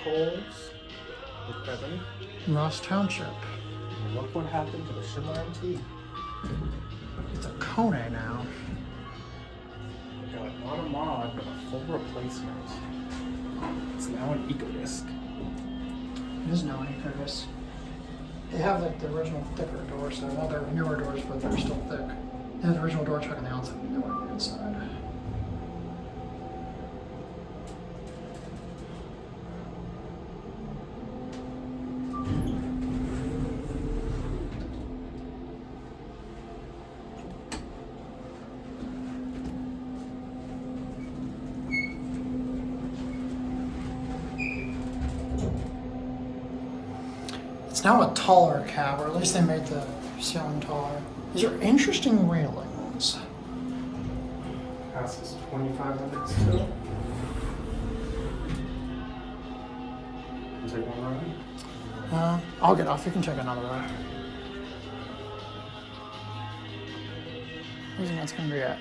Kohls with Beverly. Ross Township. And look what happened to the Schindler MT. It's a KONE now. Got not a mod, but a full replacement. It's now an EcoDisc. It is now an EcoDisc. They have like the original thicker doors, so well, they're newer doors, but they're still thick. They have the original door chuck on the outside and the door on the inside. It's now a taller cab, or at least they made the ceiling taller. These are interesting railings. Passes 2,500 still. Take one ride. I'll get off. You can check another way. I think that's gonna be it.